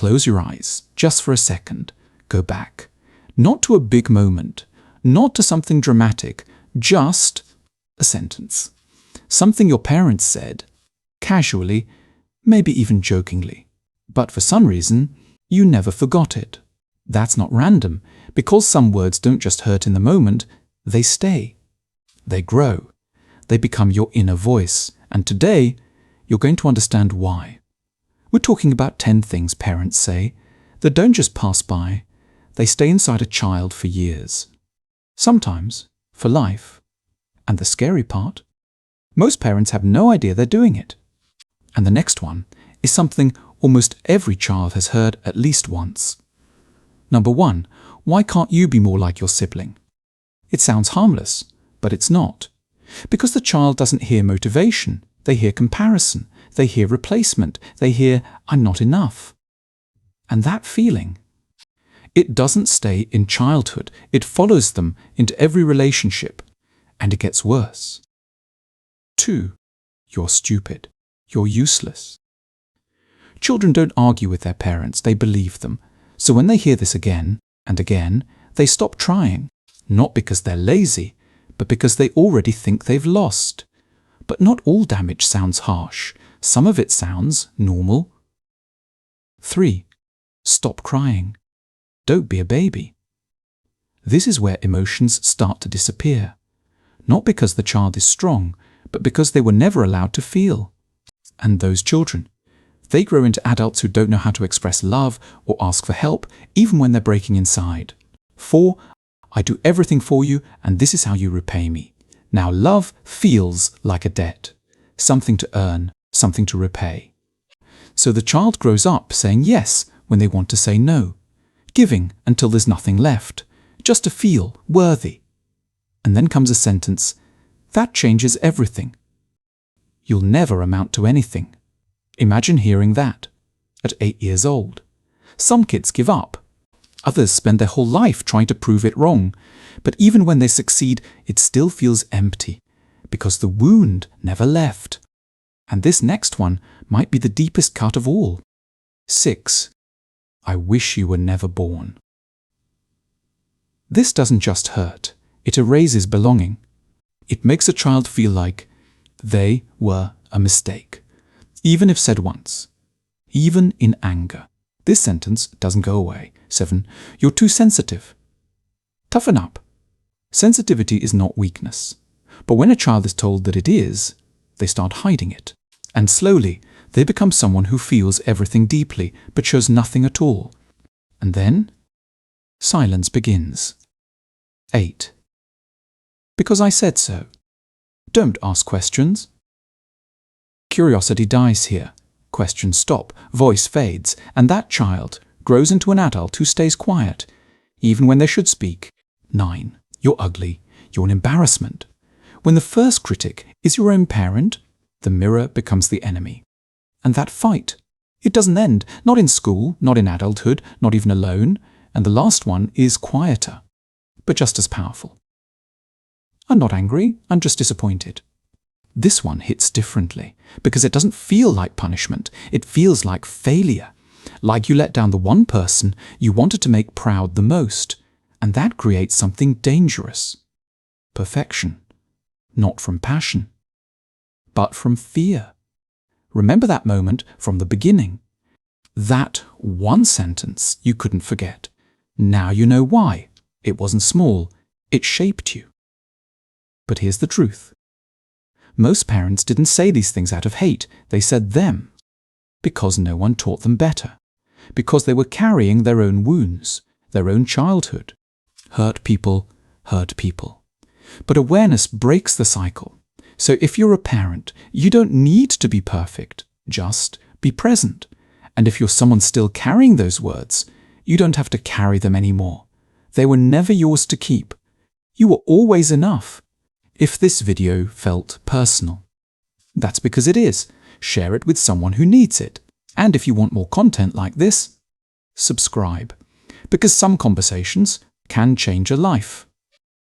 close your eyes, just for a second. Go back. Not to a big moment, not to something dramatic, just a sentence. Something your parents said, casually, maybe even jokingly. But for some reason, you never forgot it. That's not random, because some words don't just hurt in the moment, they stay. They grow. They become your inner voice, and today, you're going to understand why. We're talking about 10 things parents say that don't just pass by, they stay inside a child for years. Sometimes, for life. And the scary part? Most parents have no idea they're doing it. And the next one is something almost every child has heard at least once. Number 1, why can't you be more like your sibling? It sounds harmless, but it's not. Because the child doesn't hear motivation, they hear comparison, they hear replacement, they hear, I'm not enough. And that feeling, it doesn't stay in childhood, it follows them into every relationship, and it gets worse. 2, you're stupid, you're useless. Children don't argue with their parents, they believe them. So when they hear this again and again, they stop trying, not because they're lazy, but because they already think they've lost. But not all damage sounds harsh. Some of it sounds normal. 3, stop crying. Don't be a baby. This is where emotions start to disappear. Not because the child is strong, but because they were never allowed to feel. And those children, they grow into adults who don't know how to express love or ask for help, even when they're breaking inside. 4, I do everything for you, and this is how you repay me. Now love feels like a debt, something to earn, something to repay. So the child grows up saying yes when they want to say no, giving until there's nothing left, just to feel worthy. And then comes a sentence, that changes everything. You'll never amount to anything. Imagine hearing that at 8 years old. Some kids give up. Others spend their whole life trying to prove it wrong. But even when they succeed, it still feels empty because the wound never left. And this next one might be the deepest cut of all. 6, I wish you were never born. This doesn't just hurt. It erases belonging. It makes a child feel like they were a mistake. Even if said once, even in anger. This sentence doesn't go away. 7, you're too sensitive. Toughen up. Sensitivity is not weakness. But when a child is told that it is, they start hiding it. And slowly, they become someone who feels everything deeply, but shows nothing at all. And then, silence begins. 8, because I said so. Don't ask questions. Curiosity dies here. Questions stop, voice fades, and that child grows into an adult who stays quiet, even when they should speak. 9, you're ugly, you're an embarrassment. When the first critic is your own parent, the mirror becomes the enemy. And that fight, it doesn't end, not in school, not in adulthood, not even alone, and the last one is quieter, but just as powerful. I'm not angry, I'm just disappointed. This one hits differently, because it doesn't feel like punishment, it feels like failure, like you let down the one person you wanted to make proud the most, and that creates something dangerous. Perfection, not from passion, but from fear. Remember that moment from the beginning. That one sentence you couldn't forget. Now you know why. It wasn't small, it shaped you. But here's the truth. Most parents didn't say these things out of hate, they said them. Because no one taught them better. Because they were carrying their own wounds, their own childhood. Hurt people hurt people. But awareness breaks the cycle. So if you're a parent, you don't need to be perfect, just be present. And if you're someone still carrying those words, you don't have to carry them anymore. They were never yours to keep. You were always enough. If this video felt personal, that's because it is. Share it with someone who needs it. And if you want more content like this, subscribe. Because some conversations can change a life.